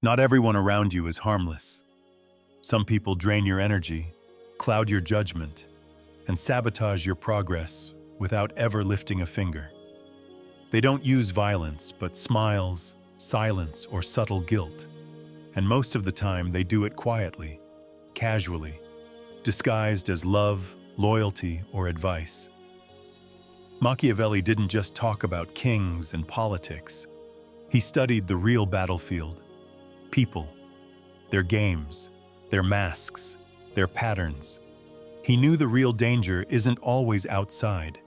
Not everyone around you is harmless. Some people drain your energy, cloud your judgment, and sabotage your progress without ever lifting a finger. They don't use violence, but smiles, silence, or subtle guilt. And most of the time, they do it quietly, casually, disguised as love, loyalty, or advice. Machiavelli didn't just talk about kings and politics. He studied the real battlefield, people, their games, their masks, their patterns. He knew the real danger isn't always outside.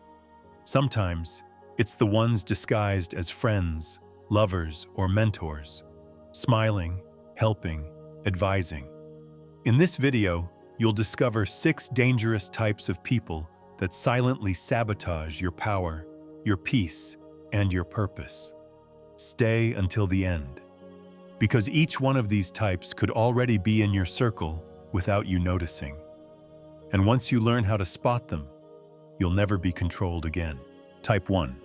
Sometimes, it's the ones disguised as friends, lovers, or mentors, smiling, helping, advising. In this video, you'll discover 6 dangerous types of people that silently sabotage your power, your peace, and your purpose. Stay until the end, because each one of these types could already be in your circle without you noticing. And once you learn how to spot them, you'll never be controlled again. Type 1.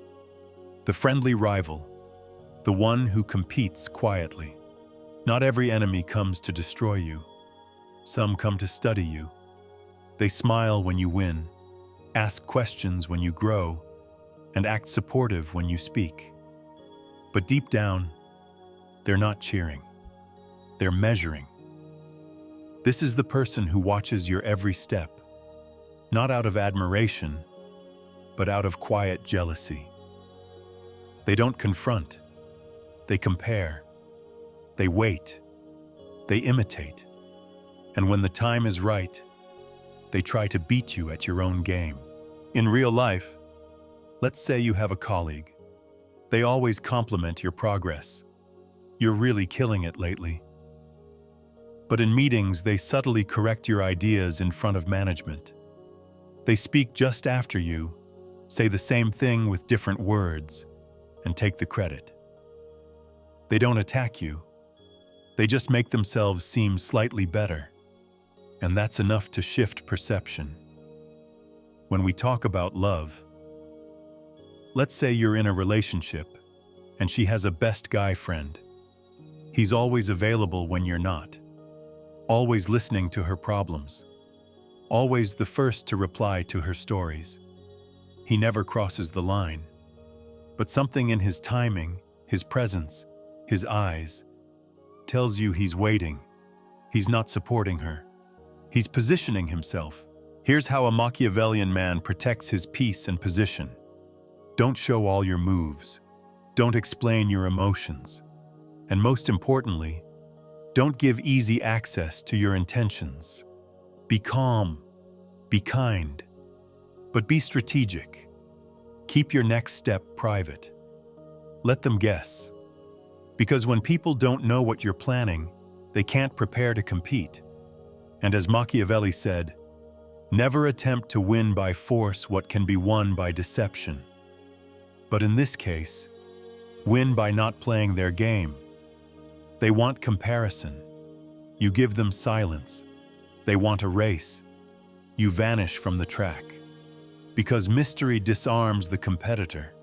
The friendly rival, the one who competes quietly. Not every enemy comes to destroy you. Some come to study you. They smile when you win, ask questions when you grow, and act supportive when you speak. But deep down, they're not cheering. They're measuring. This is the person who watches your every step, not out of admiration, but out of quiet jealousy. They don't confront. They compare. They wait. They imitate. And when the time is right, they try to beat you at your own game. In real life, let's say you have a colleague. They always compliment your progress. You're really killing it lately. But in meetings, they subtly correct your ideas in front of management. They speak just after you, say the same thing with different words, and take the credit. They don't attack you. They just make themselves seem slightly better. And that's enough to shift perception. When we talk about love, let's say you're in a relationship and she has a best guy friend. He's always available when you're not, always listening to her problems, always the first to reply to her stories. He never crosses the line, but something in his timing, his presence, his eyes, tells you he's waiting. He's not supporting her. He's positioning himself. Here's how a Machiavellian man protects his peace and position. Don't show all your moves. Don't explain your emotions. And most importantly, don't give easy access to your intentions. Be calm. Be kind. But be strategic. Keep your next step private. Let them guess. Because when people don't know what you're planning, they can't prepare to compete. And as Machiavelli said, never attempt to win by force what can be won by deception. But in this case, win by not playing their game. They want comparison. You give them silence. They want a race. You vanish from the track. Because mystery disarms the competitor,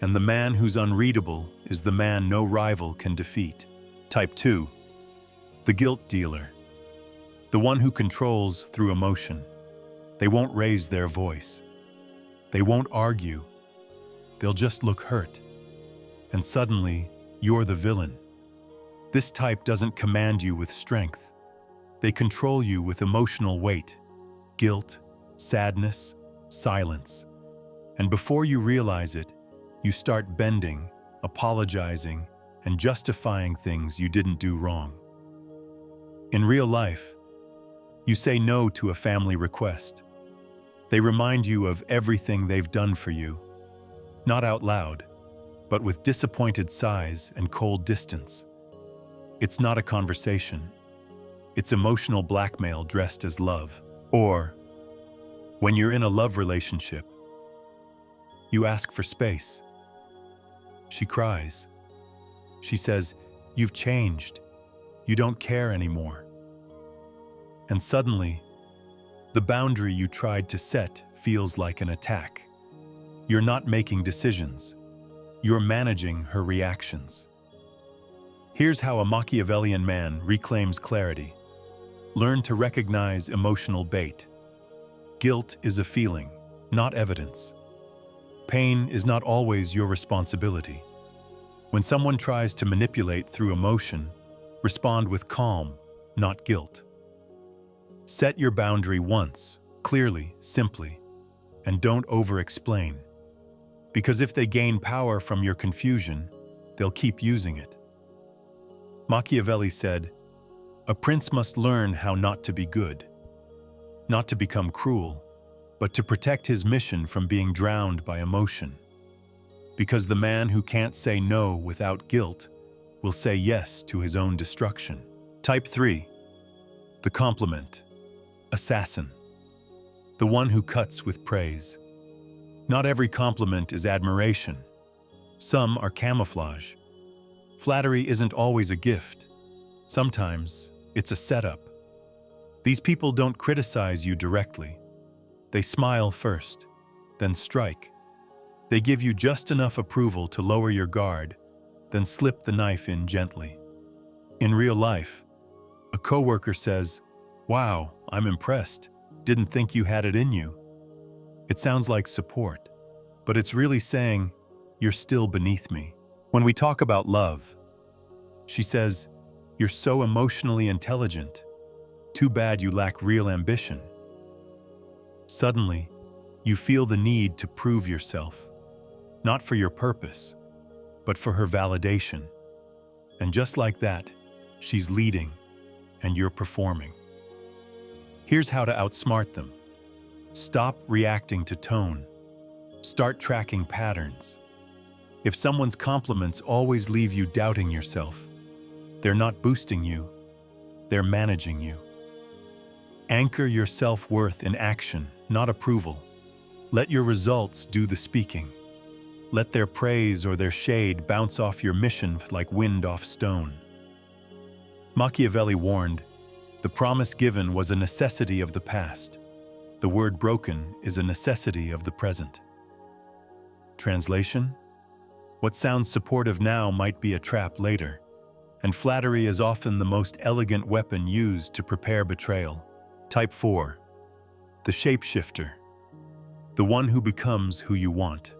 and the man who's unreadable is the man no rival can defeat. Type 2. The guilt dealer. The one who controls through emotion. They won't raise their voice. They won't argue. They'll just look hurt. And suddenly, you're the villain. This type doesn't command you with strength. They control you with emotional weight, guilt, sadness, silence. And before you realize it, you start bending, apologizing, and justifying things you didn't do wrong. In real life, you say no to a family request. They remind you of everything they've done for you, not out loud, but with disappointed sighs and cold distance. It's not a conversation. It's emotional blackmail dressed as love. Or, when you're in a love relationship, you ask for space. She cries. She says, "You've changed. You don't care anymore." And suddenly, the boundary you tried to set feels like an attack. You're not making decisions. You're managing her reactions. Here's how a Machiavellian man reclaims clarity. Learn to recognize emotional bait. Guilt is a feeling, not evidence. Pain is not always your responsibility. When someone tries to manipulate through emotion, respond with calm, not guilt. Set your boundary once, clearly, simply, and don't over-explain. Because if they gain power from your confusion, they'll keep using it. Machiavelli said, "A prince must learn how not to be good, not to become cruel, but to protect his mission from being drowned by emotion. Because the man who can't say no without guilt will say yes to his own destruction." Type 3. The compliment. Assassin. The one who cuts with praise. Not every compliment is admiration. Some are camouflage. Flattery isn't always a gift. Sometimes it's a setup. These people don't criticize you directly. They smile first, then strike. They give you just enough approval to lower your guard, then slip the knife in gently. In real life, a coworker says, "Wow, I'm impressed. Didn't think you had it in you." It sounds like support, but it's really saying, "You're still beneath me." When we talk about love, she says, "You're so emotionally intelligent. Too bad you lack real ambition." Suddenly, you feel the need to prove yourself, not for your purpose, but for her validation. And just like that, she's leading, and you're performing. Here's how to outsmart them. Stop reacting to tone. Start tracking patterns. If someone's compliments always leave you doubting yourself, they're not boosting you, they're managing you. Anchor your self-worth in action, not approval. Let your results do the speaking. Let their praise or their shade bounce off your mission like wind off stone. Machiavelli warned, "The promise given was a necessity of the past. The word broken is a necessity of the present." Translation? What sounds supportive now might be a trap later, and flattery is often the most elegant weapon used to prepare betrayal. Type 4. The shapeshifter. The one who becomes who you want.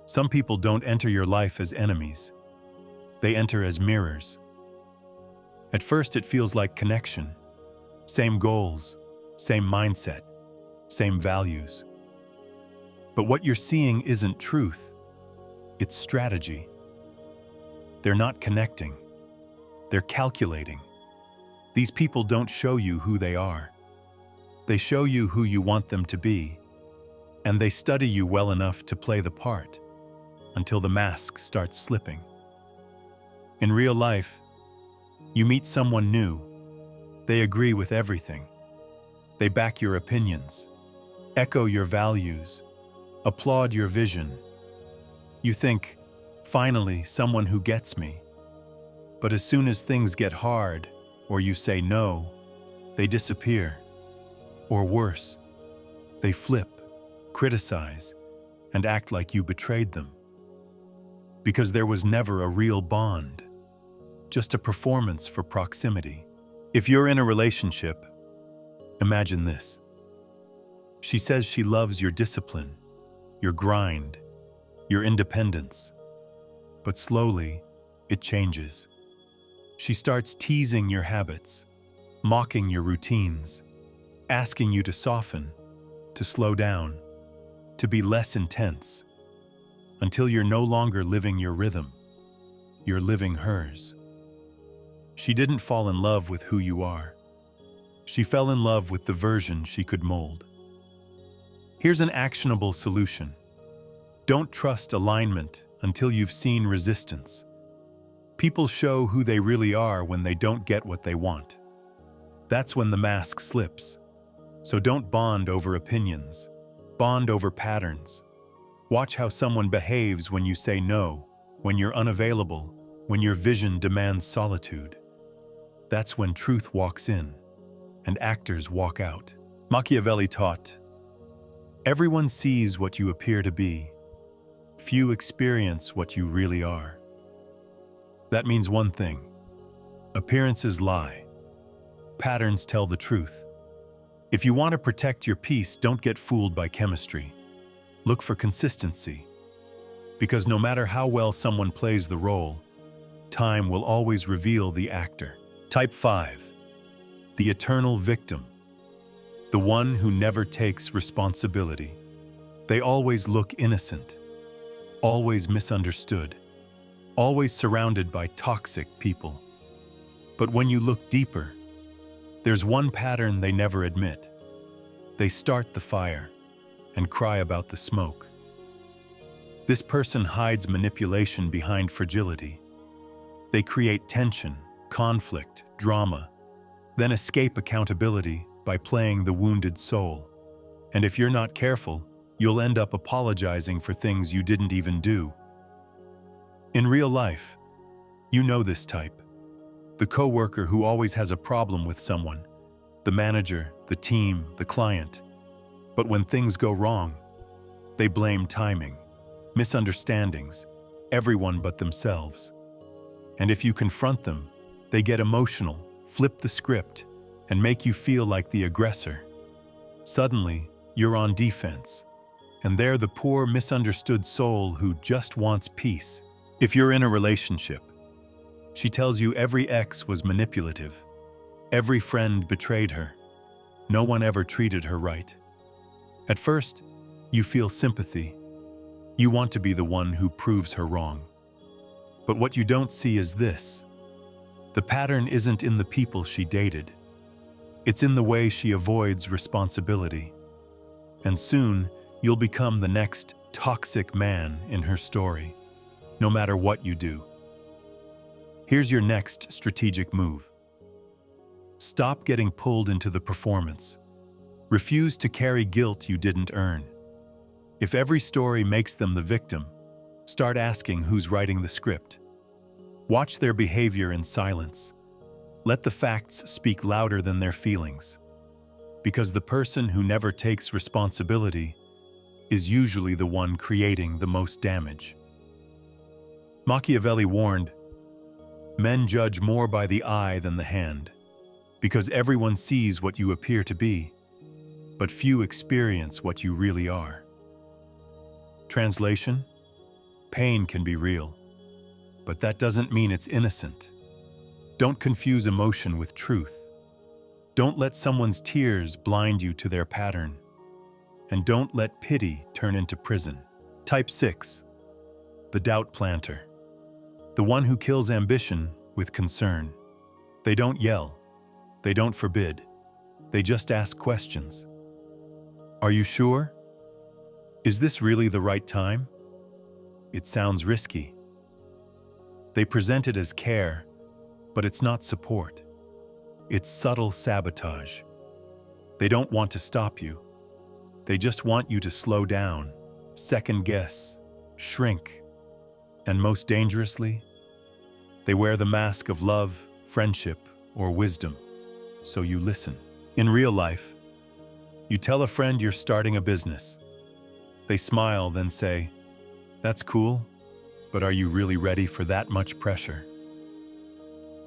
Some people don't enter your life as enemies. They enter as mirrors. At first it feels like connection. Same goals, same mindset, same values. But what you're seeing isn't truth. It's strategy. They're not connecting. They're calculating. These people don't show you who they are. They show you who you want them to be, and they study you well enough to play the part until the mask starts slipping. In real life, you meet someone new. They agree with everything. They back your opinions, echo your values, applaud your vision. You think, finally, someone who gets me. But as soon as things get hard, or you say no, they disappear. Or worse, they flip, criticize, and act like you betrayed them. Because there was never a real bond, just a performance for proximity. If you're in a relationship, imagine this. She says she loves your discipline, your grind, your independence. But slowly, it changes. She starts teasing your habits, mocking your routines, asking you to soften, to slow down, to be less intense, until you're no longer living your rhythm, you're living hers. She didn't fall in love with who you are. She fell in love with the version she could mold. Here's an actionable solution. Don't trust alignment until you've seen resistance. People show who they really are when they don't get what they want. That's when the mask slips. So don't bond over opinions. Bond over patterns. Watch how someone behaves when you say no, when you're unavailable, when your vision demands solitude. That's when truth walks in, and actors walk out. Machiavelli taught, "Everyone sees what you appear to be. Few experience what you really are." That means one thing. Appearances lie. Patterns tell the truth. If you want to protect your peace, don't get fooled by chemistry. Look for consistency. Because no matter how well someone plays the role, time will always reveal the actor. Type 5. The eternal victim. The one who never takes responsibility. They always look innocent, always misunderstood, always surrounded by toxic people. But when you look deeper, there's one pattern they never admit. They start the fire and cry about the smoke. This person hides manipulation behind fragility. They create tension, conflict, drama, then escape accountability by playing the wounded soul. And if you're not careful, you'll end up apologizing for things you didn't even do. In real life, you know this type. The coworker who always has a problem with someone, the manager, the team, the client. But when things go wrong, they blame timing, misunderstandings, everyone but themselves. And if you confront them, they get emotional, flip the script, and make you feel like the aggressor. Suddenly, you're on defense, and they're the poor, misunderstood soul who just wants peace. If you're in a relationship, she tells you every ex was manipulative, every friend betrayed her, no one ever treated her right. At first, you feel sympathy. You want to be the one who proves her wrong. But what you don't see is this. The pattern isn't in the people she dated. It's in the way she avoids responsibility. And soon, you'll become the next toxic man in her story, no matter what you do. Here's your next strategic move. Stop getting pulled into the performance. Refuse to carry guilt you didn't earn. If every story makes them the victim, start asking who's writing the script. Watch their behavior in silence. Let the facts speak louder than their feelings. Because the person who never takes responsibility is usually the one creating the most damage. Machiavelli warned, "Men judge more by the eye than the hand, because everyone sees what you appear to be, but few experience what you really are." Translation: pain can be real, but that doesn't mean it's innocent. Don't confuse emotion with truth. Don't let someone's tears blind you to their pattern. And don't let pity turn into prison. Type 6. The doubt planter. The one who kills ambition with concern. They don't yell. They don't forbid. They just ask questions. Are you sure? Is this really the right time? It sounds risky. They present it as care, but it's not support. It's subtle sabotage. They don't want to stop you. They just want you to slow down, second guess, shrink. And most dangerously, they wear the mask of love, friendship, or wisdom, so you listen. In real life, you tell a friend you're starting a business. They smile, then say, "That's cool, but are you really ready for that much pressure?"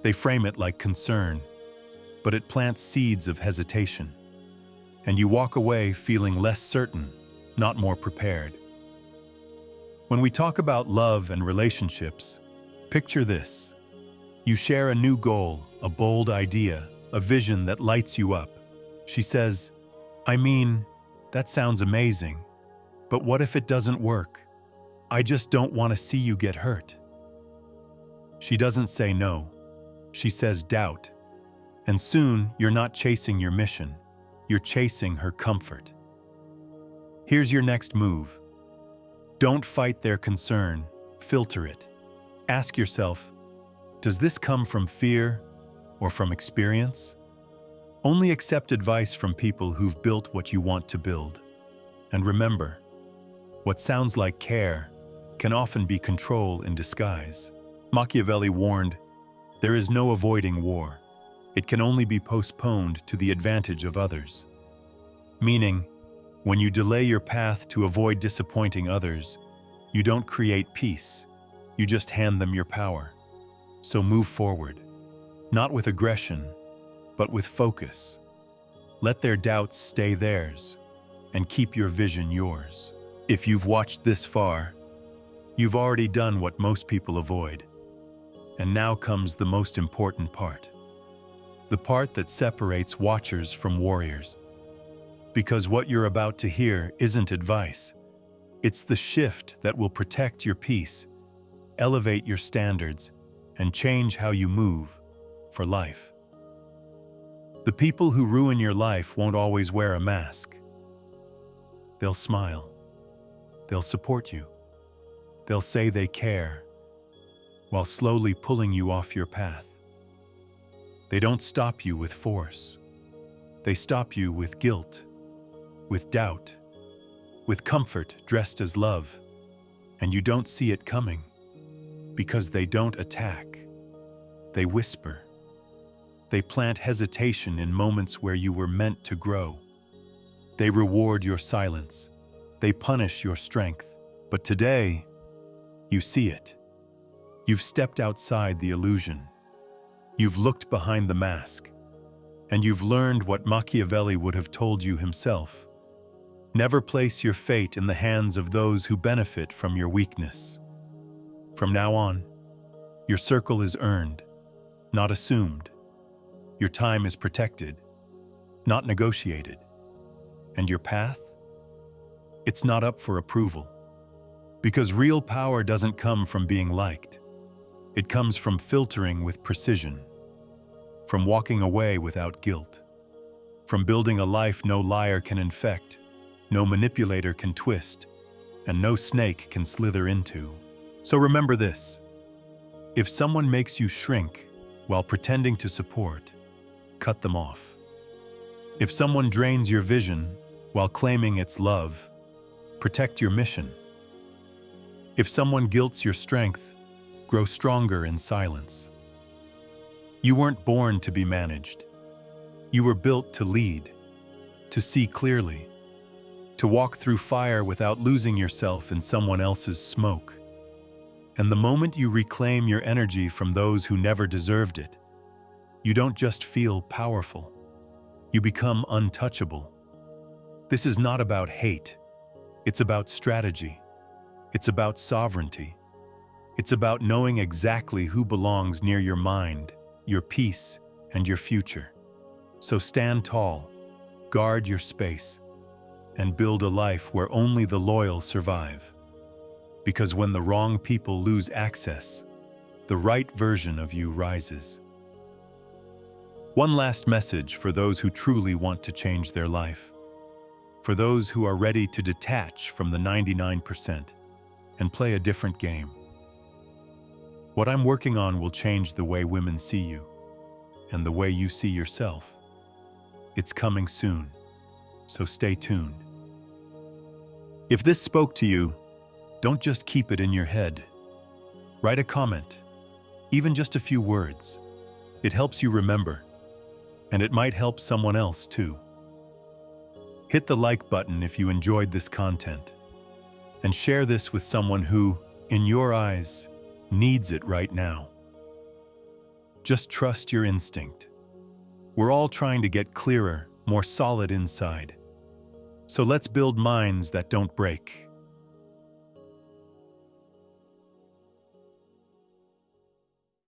They frame it like concern, but it plants seeds of hesitation. And you walk away feeling less certain, not more prepared. When we talk about love and relationships, picture this. You share a new goal, a bold idea, a vision that lights you up. She says, "I mean, that sounds amazing, but what if it doesn't work? I just don't want to see you get hurt." She doesn't say no. She says doubt. And soon, you're not chasing your mission. You're chasing her comfort. Here's your next move. Don't fight their concern. Filter it. Ask yourself, does this come from fear or from experience? Only accept advice from people who've built what you want to build. And remember, what sounds like care can often be control in disguise. Machiavelli warned, there is no avoiding war. It can only be postponed to the advantage of others. Meaning, when you delay your path to avoid disappointing others, you don't create peace, you just hand them your power. So move forward. not with aggression, but with focus. Let their doubts stay theirs, and keep your vision yours. If you've watched this far, you've already done what most people avoid. And now comes the most important part. The part that separates watchers from warriors. Because what you're about to hear isn't advice. It's the shift that will protect your peace, elevate your standards, and change how you move for life. The people who ruin your life won't always wear a mask. They'll smile. They'll support you. They'll say they care, while slowly pulling you off your path. They don't stop you with force. They stop you with guilt, with doubt, with comfort dressed as love, and you don't see it coming, because they don't attack. They whisper. They plant hesitation in moments where you were meant to grow. They reward your silence. They punish your strength. But today, you see it. You've stepped outside the illusion. You've looked behind the mask. And you've learned what Machiavelli would have told you himself. Never place your fate in the hands of those who benefit from your weakness. From now on, your circle is earned, not assumed. Your time is protected, not negotiated. And your path? It's not up for approval. Because real power doesn't come from being liked. It comes from filtering with precision, from walking away without guilt, from building a life no liar can infect, no manipulator can twist, and no snake can slither into. So remember this: if someone makes you shrink while pretending to support, cut them off. If someone drains your vision while claiming it's love, protect your mission. If someone guilts your strength, grow stronger in silence. You weren't born to be managed. You were built to lead, to see clearly, to walk through fire without losing yourself in someone else's smoke. And the moment you reclaim your energy from those who never deserved it, you don't just feel powerful. You become untouchable. This is not about hate. It's about strategy. It's about sovereignty. It's about knowing exactly who belongs near your mind, your peace, and your future. So stand tall, guard your space, and build a life where only the loyal survive. Because when the wrong people lose access, the right version of you rises. One last message for those who truly want to change their life. For those who are ready to detach from the 99% and play a different game. What I'm working on will change the way women see you and the way you see yourself. It's coming soon, so stay tuned. If this spoke to you, don't just keep it in your head. Write a comment, even just a few words. It helps you remember, and it might help someone else too. Hit the like button if you enjoyed this content, and share this with someone who, in your eyes, needs it right now. Just trust your instinct. We're all trying to get clearer, more solid inside. So let's build minds that don't break.